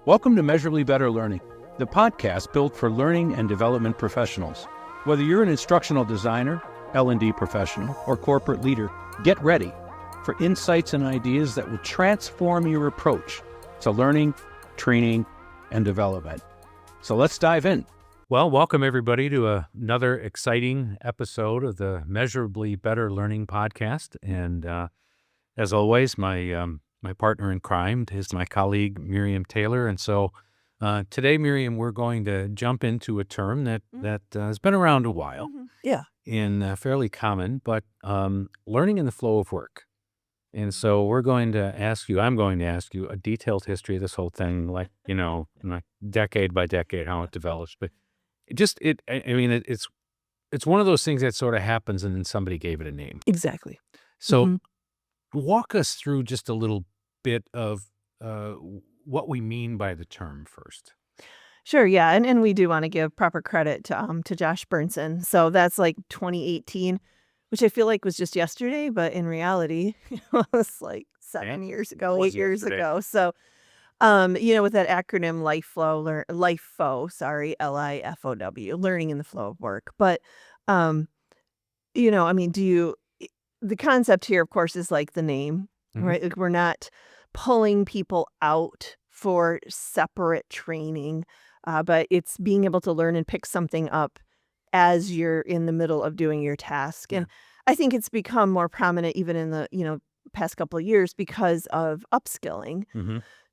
Welcome to Measurably Better Learning, the podcast built for learning and development professionals. Whether you're an instructional designer, L&D professional, or corporate leader, get ready for insights and ideas that will transform your approach to learning, training, and development. So let's dive in. Well, welcome everybody to another exciting episode of the Measurably Better Learning podcast. And as always, my partner in crime is my colleague, Miriam Taylor. And so today, Miriam, we're going to jump into a term that has been around a while. Yeah. And fairly common, but learning in the flow of work. And so I'm going to ask you a detailed history of this whole thing, like decade by decade, how it develops. But it's one of those things that sort of happens and then somebody gave it a name. Exactly. So walk us through just a little bit of what we mean by the term first. Sure. Yeah. And we do want to give proper credit to Josh Bernson. So that's like 2018, which I feel like was just yesterday, but in reality, it was like 7 years ago, 8 years ago. So, with that acronym LIFO, LIFOW, learning in the flow of work. But, the concept here, of course, is like the name, right? Like we're not pulling people out for separate training, but it's being able to learn and pick something up as you're in the middle of doing your task. And I think it's become more prominent even in the, past couple of years because of upskilling.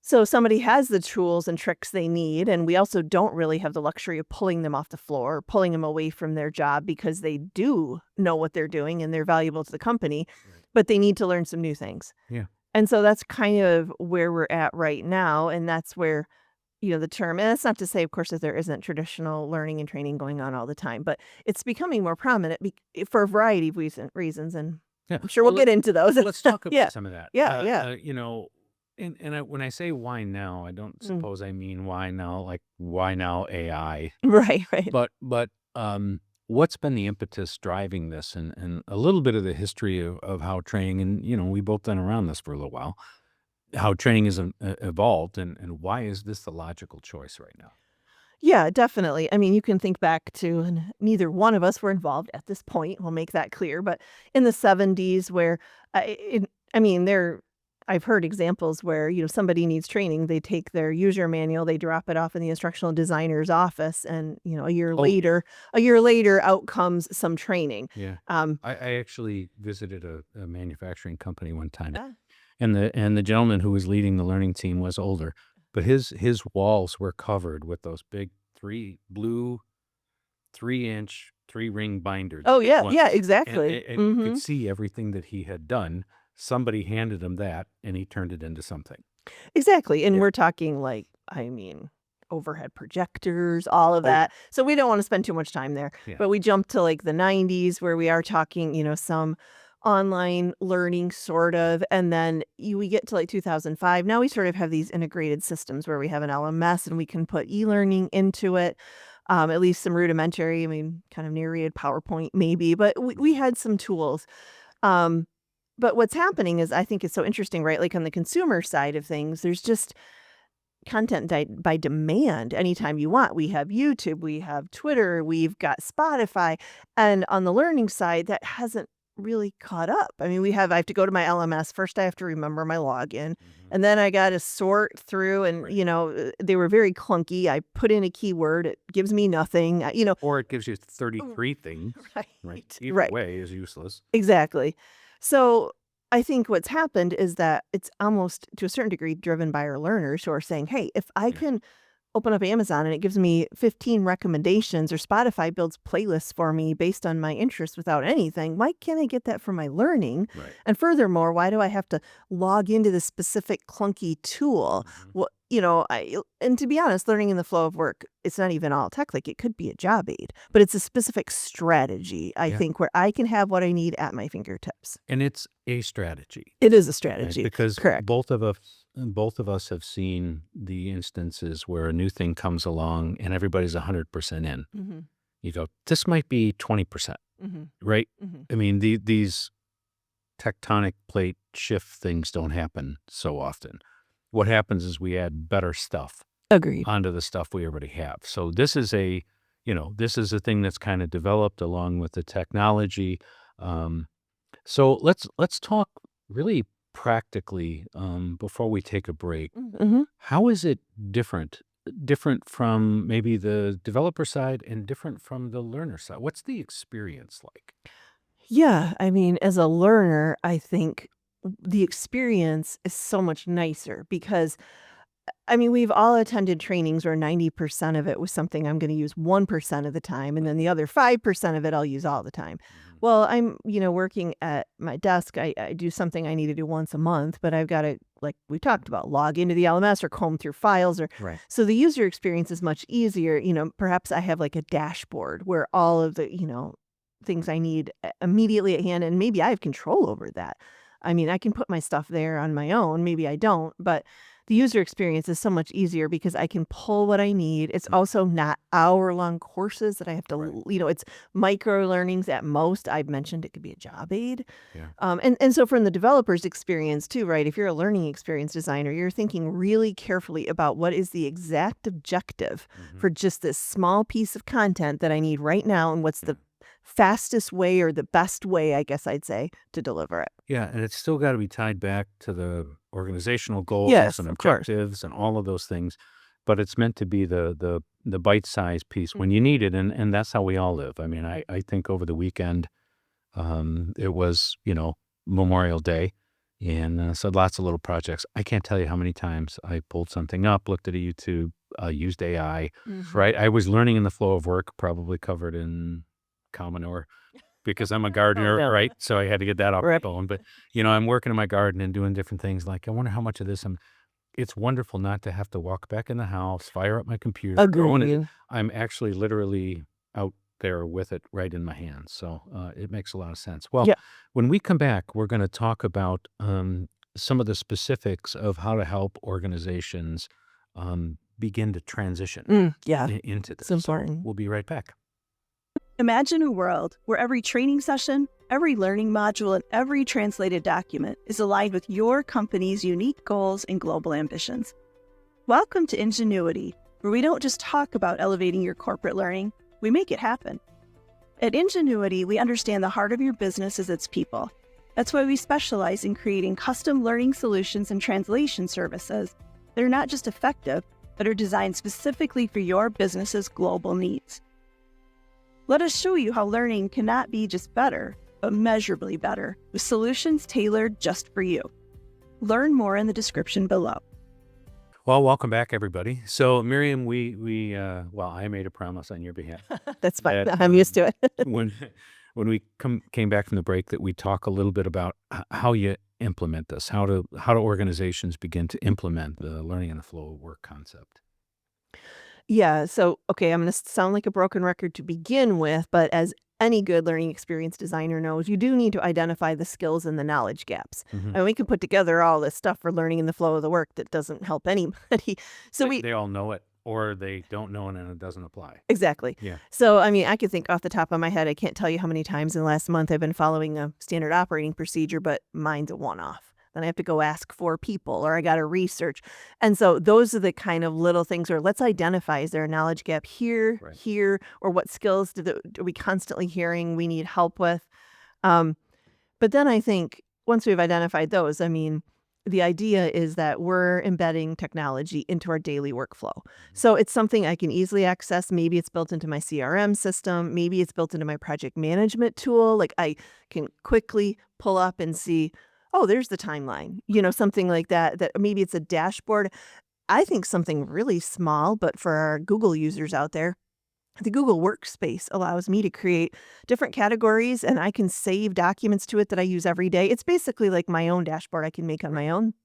So somebody has the tools and tricks they need, and we also don't really have the luxury of pulling them off the floor, pulling them away from their job because they do know what they're doing and they're valuable to the company, but they need to learn some new things. Yeah. And so that's kind of where we're at right now, and that's where, the term, and that's not to say, of course, that there isn't traditional learning and training going on all the time, but it's becoming more prominent for a variety of reasons, and I'm sure we'll get into those. Let's talk about some of that. When I say why now, I don't suppose I mean why now, like why now AI. Right. But what's been the impetus driving this, and a little bit of the history of how training, and we've both been around this for a little while, how training has evolved, and why is this the logical choice right now? Yeah, definitely. I mean, you can think back to, and neither one of us were involved at this point, we'll make that clear, but in the 70s where, I've heard examples where, somebody needs training, they take their user manual, they drop it off in the instructional designer's office, and, a year later, out comes some training. Yeah. I actually visited a manufacturing company one time, and the gentleman who was leading the learning team was older, but his walls were covered with those big 3-inch 3-ring binders. Oh, yeah, exactly. And you could see everything that he had done. Somebody handed him that, and he turned it into something. Exactly. And we're talking overhead projectors, all of that. So we don't want to spend too much time there. Yeah. But we jump to like the 90s where we are talking, some online learning sort of. And then we get to like 2005. Now we sort of have these integrated systems where we have an LMS and we can put e-learning into it. At least some rudimentary, kind of narrated PowerPoint maybe. But we had some tools. But what's happening is, I think it's so interesting, right? Like on the consumer side of things, there's just content by demand anytime you want. We have YouTube, we have Twitter, we've got Spotify. And on the learning side, that hasn't really caught up. I have to go to my LMS. First, I have to remember my login. And then I got to sort through, and, they were very clunky. I put in a keyword, it gives me nothing, Or it gives you 33 things. Right. Either way is useless. Exactly. So I think what's happened is that it's almost to a certain degree driven by our learners who are saying, hey, if I can open up Amazon and it gives me 15 recommendations, or Spotify builds playlists for me based on my interests without anything, why can't I get that for my learning? Right. And furthermore, why do I have to log into this specific clunky tool? Well, and to be honest, learning in the flow of work, it's not even all tech. Like it could be a job aid, but it's a specific strategy, I think, where I can have what I need at my fingertips. And it's a strategy. It is a strategy. Right? Because correct. Both of us have seen the instances where a new thing comes along and everybody's 100% in. You go, this might be 20%, right? These tectonic plate shift things don't happen so often. What happens is we add better stuff. Agreed. onto the stuff we already have. So this is a thing that's kind of developed along with the technology. Um, so let's talk really practically before we take a break. Mm-hmm. How is it different? Different from maybe the developer side and different from the learner side. What's the experience like? Yeah, I mean, as a learner, I think the experience is so much nicer because I mean, we've all attended trainings where 90% of it was something I'm going to use 1% of the time, and then the other 5% of it I'll use all the time. Mhm. Well, I'm, working at my desk. I do something I need to do once a month, but I've got to, like we talked about, log into the LMS or comb through files or Right. so the user experience is much easier. Perhaps I have like a dashboard where all of the, things I need immediately at hand, and maybe I have control over that. I mean, I can put my stuff there on my own. Maybe I don't, but the user experience is so much easier because I can pull what I need. It's also not hour-long courses that I have to, Right. it's micro learnings at most. I've mentioned it could be a job aid. Yeah. And so from the developer's experience too, right? If you're a learning experience designer, you're thinking really carefully about what is the exact objective Mhm. for just this small piece of content that I need right now, and what's the fastest way or the best way, I guess I'd say, to deliver it. Yeah, and it's still got to be tied back to the organizational goals Yes, and of course. objectives and all of those things, but it's meant to be the bite-sized piece when Mhm. you need it, and that's how we all live. I mean, I think over the weekend, it was, Memorial Day, and, so lots of little projects. I can't tell you how many times I pulled something up, looked at a YouTube, used AI, Mhm. right? I was learning in the flow of work, probably covered in cow manure because I'm a Oh, gardener, no. right? So I had to get that off Rip. the bone, but, I'm working in my garden and doing different things, like, I wonder how much of this it's wonderful not to have to walk back in the house, fire up my computer, go in it. Agreed. I'm actually literally out there with it right in my hands, so, it makes a lot of sense. Well, Yeah. when we come back, we're gonna talk about, some of the specifics of how to help organizations, begin to transition Yeah, into this, it's so important. we'll be right back. Imagine a world where every training session, every learning module, and every translated document is aligned with your company's unique goals and global ambitions. Welcome to Ingenuity, where we don't just talk about elevating your corporate learning, we make it happen. At Ingenuity, we understand the heart of your business is its people. That's why we specialize in creating custom learning solutions and translation services that are not just effective, but are designed specifically for your business's global needs. Let us show you how learning cannot be just better, but measurably better, with solutions tailored just for you. Learn more in the description below. Well, welcome back, everybody. So, Miriam, I made a promise on your behalf That's fine. that I'm used to it. when when we came back from the break, that we talk a little bit about how you implement this, how do organizations begin to implement the learning in the flow of work concept. Yeah, so, okay, I'm gonna sound like a broken record to begin with, but as any good learning experience designer knows, you do need to identify the skills and the knowledge gaps. Mhm. And we can put together all this stuff for learning in the flow of the work that doesn't help anybody. So They, we they all know it, or they don't know it, and it doesn't apply. Exactly. Yeah. So, I mean, I could think off the top of my head, I can't tell you how many times in the last month I've been following a standard operating procedure, but mine's a one-off. Then I have to go ask 4 people or I gotta research. And so those are the kind of little things where let's identify, is there a knowledge gap here, Right. here, or what skills are we constantly hearing we need help with? Um, but then I think once we've identified those, I mean, the idea is that we're embedding technology into our daily workflow. So it's something I can easily access. Maybe it's built into my CRM system. Maybe it's built into my project management tool. Like I can quickly pull up and see, oh, there's the timeline, something like that, that maybe it's a dashboard. I think something really small, but for our Google users out there, the Google Workspace allows me to create different categories and I can save documents to it that I use every day. It's basically like my own dashboard I can make on my own.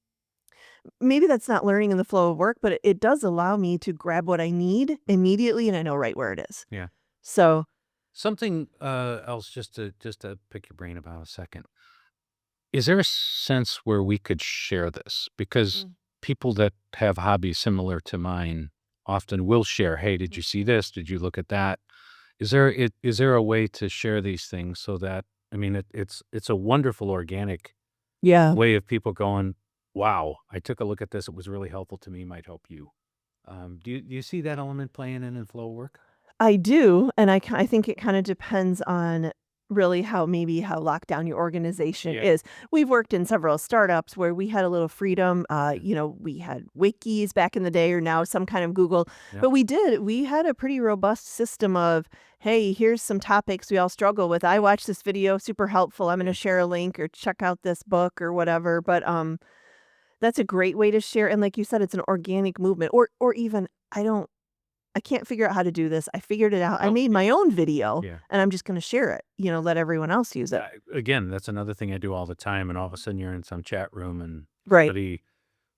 Maybe that's not learning in the flow of work, but it does allow me to grab what I need immediately and I know right where it is. Yeah. So, Something else, just to pick your brain about a second. Is there a sense where we could share this? Because Mm. people that have hobbies similar to mine often will share, "Hey, did you see this? Did you look at that?" Is there a way to share these things so that, I mean, it's a wonderful organic Yeah. way of people going, "Wow, I took a look at this. It was really helpful to me, might help you." Do you see that element playing in flow work? I do, and I think it kind of depends on really how locked down your organization Yeah. is. We've worked in several startups where we had a little freedom. Yeah. We had wikis back in the day, or now some kind of Google, Yep. but we had a pretty robust system of, hey, here's some topics we all struggle with. I watched this video, super helpful. I'm going to share a link or check out this book or whatever. But that's a great way to share. And like you said, it's an organic movement, or even I can't figure out how to do this. I figured it out. I Oh, made my own video yeah. and I'm just going to share it, let everyone else use it. Again, that's another thing I do all the time. And all of a sudden you're in some chat room and Right. somebody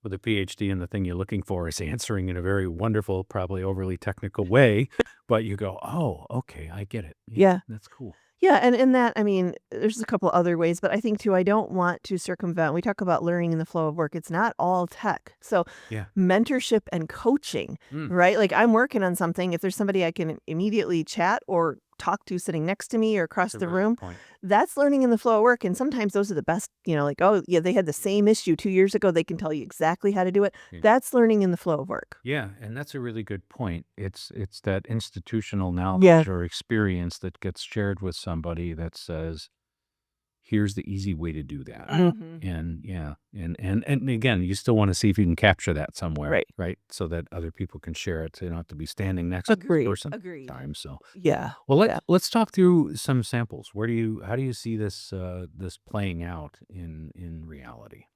with a PhD and the thing you're looking for is answering in a very wonderful, probably overly technical way. But you go, oh, okay, I get it. Yeah. That's cool. Yeah. And in that, I mean, there's a couple other ways, but I think too, I don't want to circumvent. We talk about learning in the flow of work. It's not all tech. So Yeah. mentorship and coaching, right? Like I'm working on something. If there's somebody I can immediately chat or talk to sitting next to me or across That's a the really good room, point. that's learning in the flow of work. And sometimes those are the best, like, oh, yeah, they had the same issue 2 years ago. They can tell you exactly how to do it. Yeah. That's learning in the flow of work. Yeah, and that's a really good point. It's that institutional Yeah. knowledge or experience that gets shared with somebody that says, here's the easy way to do that. Mhm. And yeah, and again, you still want to see if you can capture that somewhere, Right. So that other people can share it. So you don't have to be standing next to this person Agreed. time. So Yeah. well, Yeah. let's talk through some samples. How do you see this this playing out in reality?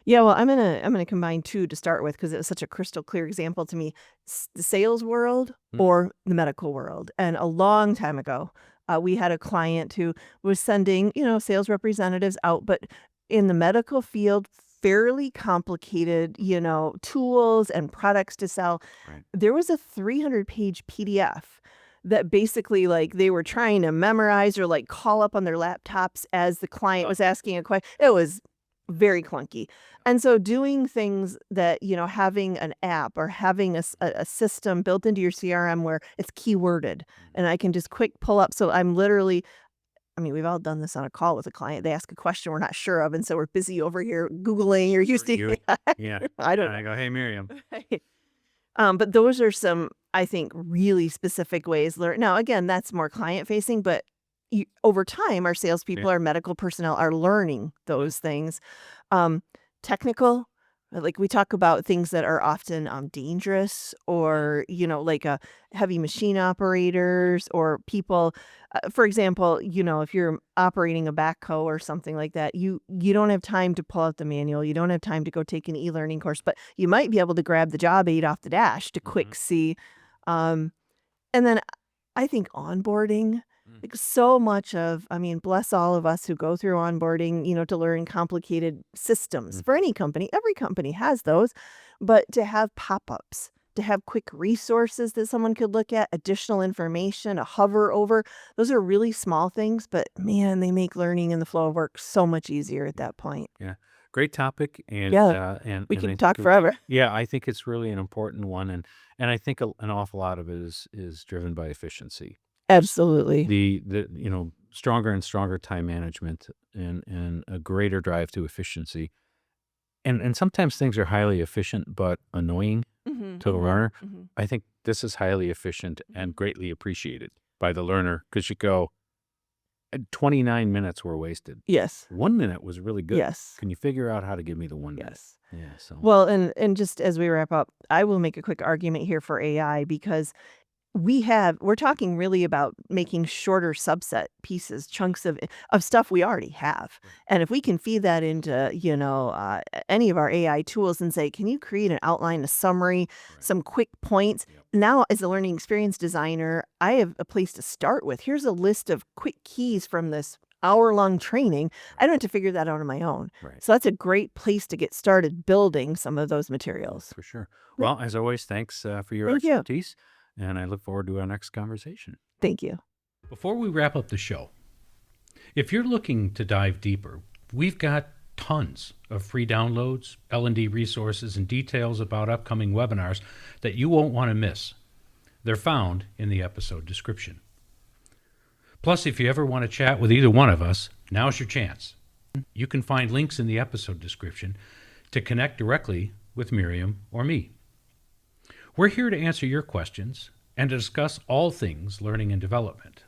Yeah, well, I'm gonna combine two to start with because it was such a crystal clear example to me. The sales world Mm. or the medical world. And a long time ago, we had a client who was sending, sales representatives out, but in the medical field, fairly complicated, tools and products to sell. Right. There was a 300-page PDF that basically like they were trying to memorize or like call up on their laptops as the client was asking a question. It was very clunky. And so doing things that, having an app or having a system built into your CRM where it's keyworded and I can just quick pull up. So I'm literally, I mean, we've all done this on a call with a client. They ask a question we're not sure of. And so we're busy over here Googling or using. Yeah. I don't And I go, hey, Miriam. Right. But those are some, I think, really specific ways. Now, again, that's more client facing, but over time, our salespeople, our medical personnel are learning those things. Technical, like we talk about things that are often dangerous or, like heavy machine operators or people, for example, if you're operating a backhoe or something like that, you don't have time to pull out the manual. You don't have time to go take an e-learning course, but you might be able to grab the job aid off the dash to quick see. And then I think onboarding, like so much of, I mean, bless all of us who go through onboarding, to learn complicated systems for any company. Every company has those, but to have pop-ups, to have quick resources that someone could look at, additional information, a hover over, those are really small things, but man, they make learning in the flow of work so much easier at that point. Yeah. Great topic. And Yeah. and We and can I talk think forever. yeah, I think it's really an important one, and I think an awful lot of it is driven by efficiency. Absolutely. The stronger and stronger time management and a greater drive to efficiency. And sometimes things are highly efficient but annoying to the learner. I think this is highly efficient and greatly appreciated by the learner because you go, 29 minutes were wasted. Yes. 1 minute was really good. Yes. Can you figure out how to give me the 1 minute? Yes. Yeah. So Well, and just as we wrap up, I will make a quick argument here for AI because we're talking really about making shorter subset pieces, chunks of stuff we already have. And if we can feed that into, any of our AI tools and say, can you create an outline, a summary, some quick points? Yep. Now, as a learning experience designer, I have a place to start with. Here's a list of quick keys from this hour-long training. I don't have to figure that out on my own. Right. So that's a great place to get started building some of those materials. For sure. Well, as always, thanks for your Thank you. expertise. And I look forward to our next conversation. Thank you. Before we wrap up the show, if you're looking to dive deeper, we've got tons of free downloads, L&D resources, and details about upcoming webinars that you won't want to miss. They're found in the episode description. Plus, if you ever want to chat with either one of us, now's your chance. You can find links in the episode description to connect directly with Miriam or me. We're here to answer your questions and to discuss all things learning and development.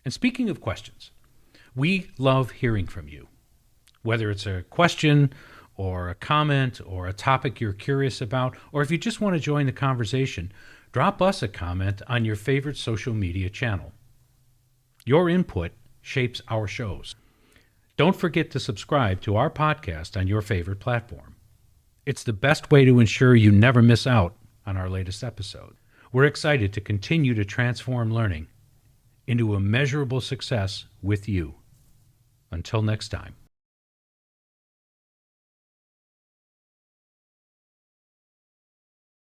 And speaking of questions, we love hearing from you. Whether it's a question or a comment or a topic you're curious about, or if you just want to join the conversation, drop us a comment on your favorite social media channel. Your input shapes our shows. Don't forget to subscribe to our podcast on your favorite platform. It's the best way to ensure you never miss out on our latest episode. We're excited to continue to transform learning into a measurable success with you. Until next time.